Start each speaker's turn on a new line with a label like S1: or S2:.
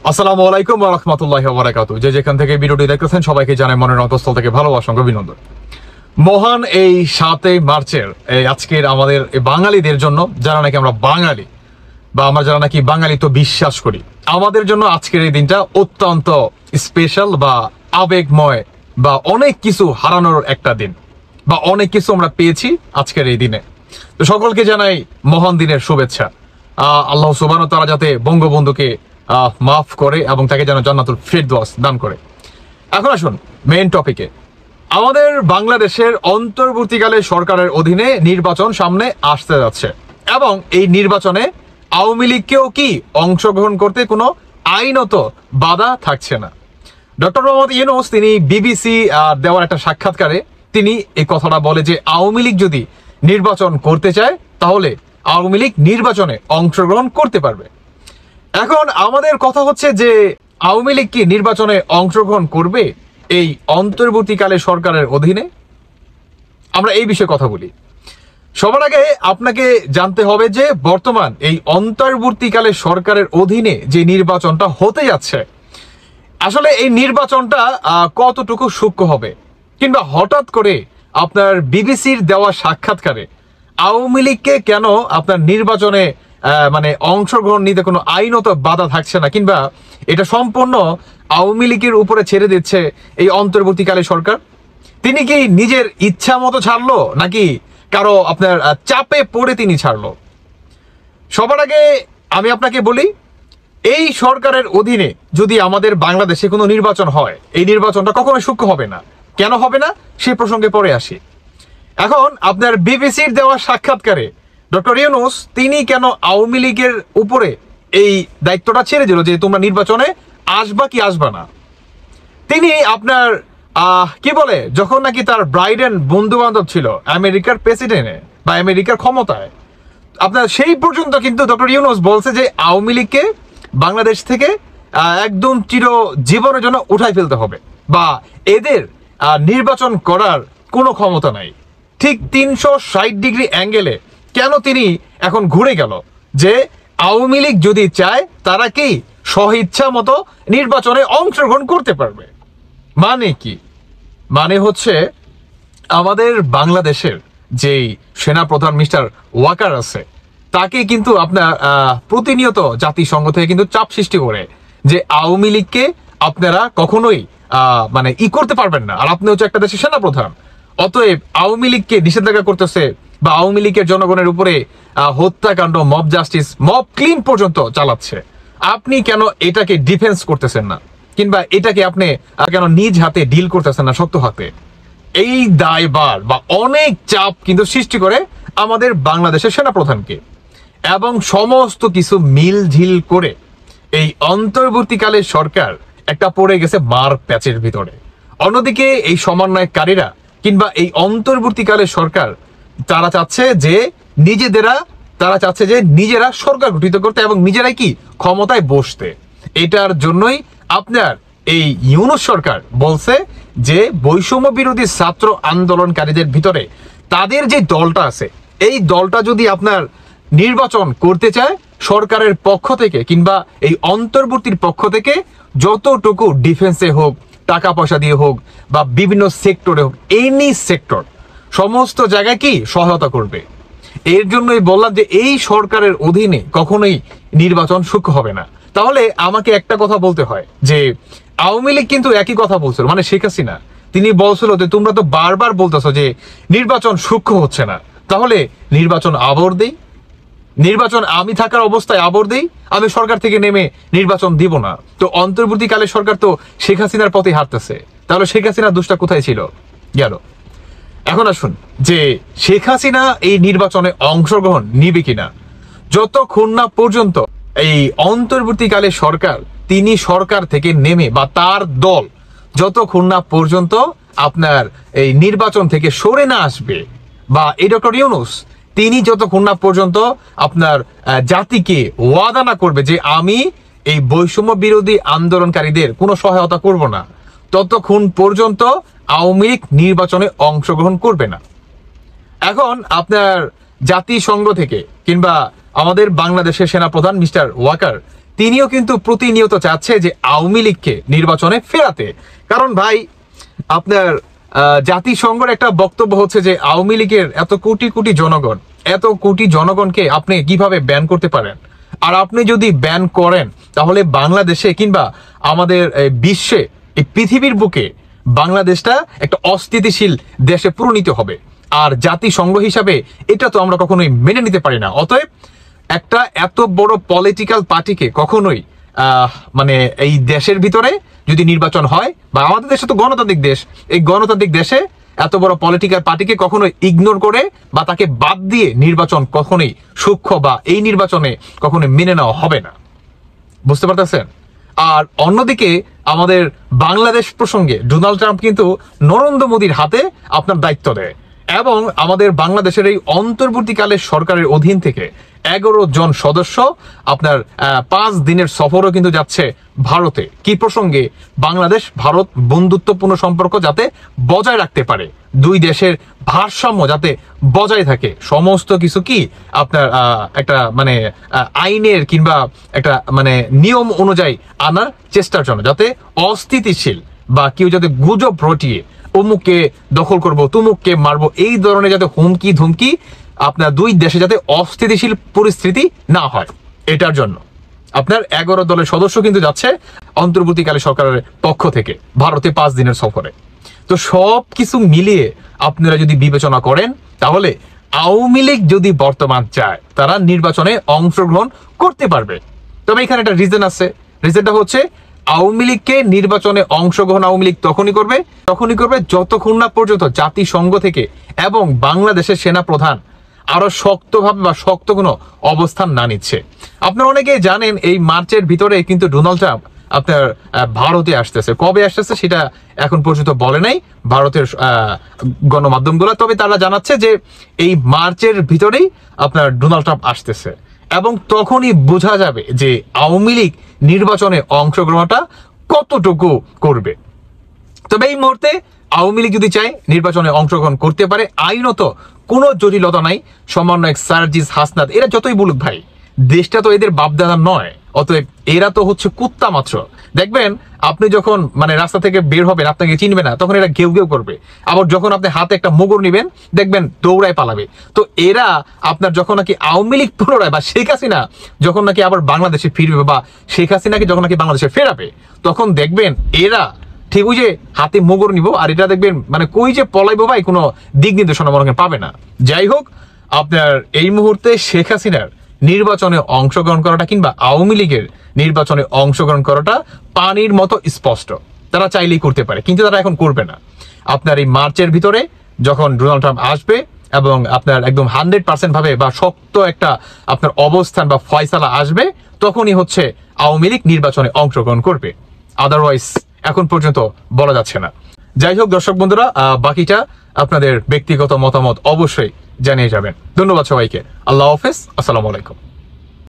S1: আসসালামু আলাইকুম ওয়া রাহমাতুল্লাহি ওয়া বারাকাতুহু। যে যেখান থেকে ভিডিওটি দেখতেছেন সবাইকে জানাই মনের অন্তঃস্থল থেকে ভালোবাসা ও অভিনন্দন। মহান এই 7 মার্চের আজকের আমাদের বাঙালিদের জন্য, যারা নাকি আমরা বাঙালি বা আমরা যারা নাকি বাঙালি তো বিশ্বাস করি, আমাদের জন্য আজকের এই দিনটা অত্যন্ত স্পেশাল বা আবেগময় বা অনেক কিছু হারানোর একটা দিন, বা অনেক কিছু আমরা পেয়েছি আজকের এই দিনে। তো সকলকে জানাই মহান দিনের শুভেচ্ছা। আল্লাহ সুবহানাহু ওয়া তাআলা যাতে বঙ্গবন্ধুকে মাফ করে এবং তাকে যেন জান্নাতুল ফিরদৌস দান করে। এখন আসুন মেইন টপিকে। আমাদের বাংলাদেশের অন্তর্বর্তীকালে সরকারের অধীনে নির্বাচন সামনে আসতে যাচ্ছে এবং এই নির্বাচনে আওয়ামী লীগকেও কি অংশগ্রহণ করতে কোনো আইনত বাধা থাকছে না। ডক্টর মোহাম্মদ ইউনূস তিনি বিবিসি দেওয়ার একটা সাক্ষাৎকারে তিনি এই কথাটা বলে যে আওয়ামী লীগ যদি নির্বাচন করতে চায় তাহলে আওয়ামী লীগ নির্বাচনে অংশগ্রহণ করতে পারবে। এখন আমাদের কথা হচ্ছে যে আওয়ামী লীগ কি নির্বাচনে অংশগ্রহণ করবে এই অন্তর্বর্তীকালে সরকারের অধীনে? আমরা এই বিষয়ে কথা বলি। সবার আগে আপনাকে জানতে হবে যে বর্তমান এই অন্তর্বর্তীকালে সরকারের অধীনে যে নির্বাচনটা হতে যাচ্ছে, আসলে এই নির্বাচনটা কতটুকু সূক্ষ্ম হবে, কিংবা হঠাৎ করে আপনার বিবিসির দেওয়া সাক্ষাৎকারে আওয়ামী লীগকে কেন আপনার নির্বাচনে মানে অংশগ্রহণ নিতে কোনো আইনত বাধা থাকছে না, কিংবা এটা সম্পূর্ণ আওয়ামী লীগের উপরে ছেড়ে দিচ্ছে এই অন্তর্বর্তীকালে সরকার? তিনি কি নিজের ইচ্ছা মতো ছাড়লো নাকি কারো আপনার চাপে পড়ে তিনি ছাড়লো? সবার আগে আমি আপনাকে বলি, এই সরকারের অধীনে যদি আমাদের বাংলাদেশে কোনো নির্বাচন হয়, এই নির্বাচনটা কখনোই সূক্ষ্ম হবে না। কেন হবে না সে প্রসঙ্গে পরে আসি। এখন আপনার বিবিসির দেওয়া সাক্ষাৎকারে ডক্টর ইউনূস তিনি কেন আওয়ামী লীগের উপরে এই দায়িত্বটা ছেড়ে দিল যে তোমরা নির্বাচনে আসবা কি আসবা না? তিনি আপনার কি বলে, যখন নাকি তার ব্রাইডেন বন্ধু বান্ধব ছিল আমেরিকার প্রেসিডেন্টে বা আমেরিকার ক্ষমতায়, আপনার সেই পর্যন্ত কিন্তু ডক্টর ইউনূস বলছে যে আওয়ামী লীগকে বাংলাদেশ থেকে একদম চির জীবনের জন্য উঠাই ফেলতে হবে, বা এদের নির্বাচন করার কোনো ক্ষমতা নাই। ঠিক 360 ডিগ্রি অ্যাঙ্গেলে কেন তিনি এখন ঘুরে গেল যে আওয়ামী লীগ যদি চায় তারা কি স্বইচ্ছা মতো নির্বাচনে অংশগ্রহণ করতে পারবে? মানে কি? মানে হচ্ছে আমাদের বাংলাদেশের যেই সেনাপ্রধান মিস্টার ওয়াকার আছে, তাকে কিন্তু আপনার প্রতিনিয়ত জাতিসংঘ থেকে কিন্তু চাপ সৃষ্টি করে যে আওয়ামী লীগকে আপনারা কখনোই মানে করতে পারবেন না, আর আপনি হচ্ছে একটা দেশের সেনাপ্রধান, অতএব আওয়ামী লীগকে নিষেধাজ্ঞা করতেছে বা আওয়ামী লীগের জনগণের উপরে হত্যাকাণ্ড, মব জাস্টিস, মব ক্লিন পর্যন্ত চালাচ্ছে। আপনি কেন এটাকে ডিফেন্স করতেছেন না, কিংবা এটাকে আপনি কেন নিজ হাতে ডিল করতেছেন না শক্ত হাতে? এই দায়ভার বা অনেক চাপ কিন্তু সৃষ্টি করে আমাদের বাংলাদেশের সেনাপ্রধানকে, এবং সমস্ত কিছু মিলঝিল করে এই অন্তর্বর্তীকালে সরকার একটা পড়ে গেছে মার প্যাচের ভিতরে। অন্যদিকে এই সমন্বয়কারীরা কিংবা এই অন্তর্বর্তীকালে সরকার তারা চাচ্ছে যে নিজেরা সরকার গঠিত করতে এবং নিজেরাই কি ক্ষমতায় বসতে। এটার জন্যই আপনার এই ইউনূস সরকার বলছে যে বৈষম্য বিরোধী ছাত্র আন্দোলনকারীদের ভিতরে তাদের যে দলটা আছে, এই দলটা যদি আপনার নির্বাচন করতে চায় সরকারের পক্ষ থেকে কিংবা এই অন্তর্বর্তীর পক্ষ থেকে যতটুকু ডিফেন্সে হোক, টাকা পয়সা দিয়ে হোক, বা বিভিন্ন সেক্টরে হোক, এনি সেক্টর সমস্ত জায়গায় কি সহায়তা করবে। এর জন্যই বললাম যে এই সরকারের অধীনে কখনোই নির্বাচন সূক্ষ্ম হবে না। তাহলে আমাকে একটা কথা বলতে হয় যে আওয়ামী লীগ কিন্তু একই কথা বলছিল, মানে শেখ হাসিনা তিনি বলছিল যে তোমরা তো বারবার বলতেছো যে নির্বাচন সূক্ষ্ম হচ্ছে না, তাহলে নির্বাচন আবর দেই, নির্বাচন আমি থাকার অবস্থায় আবর দেই, আমি সরকার থেকে নেমে নির্বাচন দিব না। তো অন্তর্বর্তীকালে সরকার তো শেখ হাসিনার পথে হাঁটতেছে, তাহলে শেখ হাসিনার দোষটা কোথায় ছিল গেল? এখন আসুন যে শেখ হাসিনা এই নির্বাচনে অংশগ্রহণ নিবে কিনা, যতক্ষণ না পর্যন্ত এই অন্তর্বর্তীকালে সরকার তিনি সরকার থেকে নেমে বা তার দল যতক্ষণ না পর্যন্ত আপনার এই নির্বাচন থেকে সরে না আসবে, বা এই ডক্টর ইউনূস তিনি যতক্ষণ না পর্যন্ত আপনার জাতিকে ওয়াদা না করবে যে আমি এই বৈষম্য বিরোধী আন্দোলনকারীদের কোনো সহায়তা করব না, ততক্ষণ পর্যন্ত আওয়ামী লীগ নির্বাচনে অংশগ্রহণ করবে না। এখন আপনার জাতিসংঘ থেকে কিংবা আমাদের বাংলাদেশের সেনাপ্রধান মিস্টার ওয়াকার তিনিও কিন্তু প্রতিনিয়ত চাচ্ছে যে আওয়ামী লীগকে নির্বাচনে ফেরাতে। কারণ ভাই আপনার জাতিসংঘের একটা বক্তব্য হচ্ছে যে আওয়ামী লীগের এত কোটি কোটি জনগণ, এত কোটি জনগণকে আপনি কিভাবে ব্যান করতে পারেন? আর আপনি যদি ব্যান করেন তাহলে বাংলাদেশে কিংবা আমাদের বিশ্বে, এই পৃথিবীর বুকে বাংলাদেশটা একটা অস্থিতিশীল দেশে পরিণত হবে। আর জাতিসংঘ হিসাবে এটা তো আমরা কখনোই মেনে নিতে পারি না। অতএব একটা এত বড় পলিটিক্যাল পার্টিকে কখনোই মানে এই দেশের ভিতরে যদি নির্বাচন হয়, বা আমাদের দেশে তো গণতান্ত্রিক দেশ, এই গণতান্ত্রিক দেশে এত বড় পলিটিক্যাল পার্টিকে কখনোই ইগনোর করে বা তাকে বাদ দিয়ে নির্বাচন কখনোই সূক্ষ্ম বা এই নির্বাচনে কখনোই মেনে নেওয়া হবে না। বুঝতে পারতেছেন? আর অন্যদিকে আমাদের বাংলাদেশ প্রসঙ্গে ডোনাল্ড ট্রাম্প কিন্তু নরেন্দ্র মোদীর হাতে আপনার দায়িত্ব দেয়, এবং আমাদের বাংলাদেশের এই অন্তর্বর্তীকালের সরকারের অধীন থেকে 11 জন সদস্য আপনার 5 দিনের সফরও কিন্তু যাচ্ছে ভারতে। কি প্রসঙ্গে? বাংলাদেশ ভারত বন্ধুত্বপূর্ণ সম্পর্ক যাতে বজায় রাখতে পারে, দুই দেশের ভারসাম্য যাতে বজায় থাকে, সমস্ত কিছু কি আপনার একটা মানে আইনের কিংবা একটা মানে নিয়ম অনুযায়ী আনার চেষ্টার জন্য, যাতে অস্থিতিশীল বা কেউ যাতে গুজব রটিয়ে অমুককে দখল করব, তুমুককে মারবো, এই ধরনের যাতে হুমকি ধুমকি আপনার দুই দেশে যাতে অস্থিতিশীল পরিস্থিতি না হয়, এটার জন্য আপনার 11 দলের সদস্য কিন্তু যাচ্ছে অন্তর্বর্তীকালে সরকারের পক্ষ থেকে ভারতে 5 দিনের সফরে। তো সব কিছু মিলিয়ে আপনারা যদি বিবেচনা করেন তাহলে আওয়ামী লীগ যদি বর্তমান চায় তারা নির্বাচনে অংশগ্রহণ করতে পারবে। তবে এখানে একটা রিজন আছে। রিজনটা হচ্ছে আওয়ামী লীগকে নির্বাচনে অংশগ্রহণ আওয়ামী লীগ তখনই করবে যতক্ষণ না পর্যন্ত জাতিসংঘ থেকে এবং বাংলাদেশের সেনা প্রধান আরো শক্তভাবে বা শক্ত কোনো অবস্থান না নিচ্ছে। আপনারা অনেকেই জানেন এই মার্চের ভিতরে কিন্তু ডোনাল্ড ট্রাম্প আপনার ভারতে আসতেছে। কবে আসতেছে সেটা এখন পর্যন্ত বলে নাই ভারতের গণমাধ্যমগুলো, তবে তারা জানাচ্ছে যে এই মার্চের ভিতরেই আপনার ডোনাল্ড ট্রাম্প আসতেছে, এবং তখনই বোঝা যাবে যে আওয়ামী লীগ নির্বাচনে অংশগ্রহণটা কতটুকু করবে। তবে এই মুহূর্তে আওয়ামী লীগ যদি চায় নির্বাচনে অংশগ্রহণ করতে পারে, আইনত কোনো জটিলতা নাই। সমন্বয়ক সার্জিস হাসনাত এরা যতই বলুক ভাই, দেশটা তো এদের বাপদাদা নয়, অতএব এরা তো হচ্ছে কুত্তা মাত্র। দেখবেন আপনি যখন মানে রাস্তা থেকে বের হবেন, আপনাকে চিনবে না, তখন এরা ঘেউ ঘেউ করবে। আবার যখন আপনি হাতে একটা মুগুর নিবেন দেখবেন দৌড়ায় পালাবে। তো এরা আপনার যখন নাকি আওয়ামী লীগ পুনরায় বা শেখ হাসিনা যখন নাকি আবার বাংলাদেশে ফিরবে, বা শেখ হাসিনাকে যখন নাকি বাংলাদেশে ফেরাবে, তখন দেখবেন এরা ঠিক ওই যে হাতে মুগুর নিব, আর এটা দেখবেন মানে কই যে পলাইবো ভাই কোনো দিক নির্দেশনা মনে পাবে না। যাই হোক, আপনার এই মুহূর্তে শেখ হাসিনার নির্বাচনে অংশগ্রহণ করাটা কিংবা আওয়ামী লীগের নির্বাচনে অংশগ্রহণ করাটা পানির মতো স্পষ্ট। তারা চাইলেই করতে পারে, কিন্তু তারা এখন করবে না। আপনার এই মার্চের ভিতরে যখন ডোনাল্ড ট্রাম্প আসবে এবং আপনার একদম 100% ভাবে বা শক্ত একটা আপনার অবস্থান বা ফয়সালা আসবে, তখনই হচ্ছে আওয়ামী লীগ নির্বাচনে অংশগ্রহণ করবে। আদারওয়াইজ এখন পর্যন্ত বলা যাচ্ছে না। যাই হোক দর্শক বন্ধুরা, বাকিটা আপনাদের ব্যক্তিগত মতামত অবশ্যই জানিয়ে যাবেন। ধন্যবাদ সবাইকে। আল্লাহ হাফেজ। আসসালামু আলাইকুম।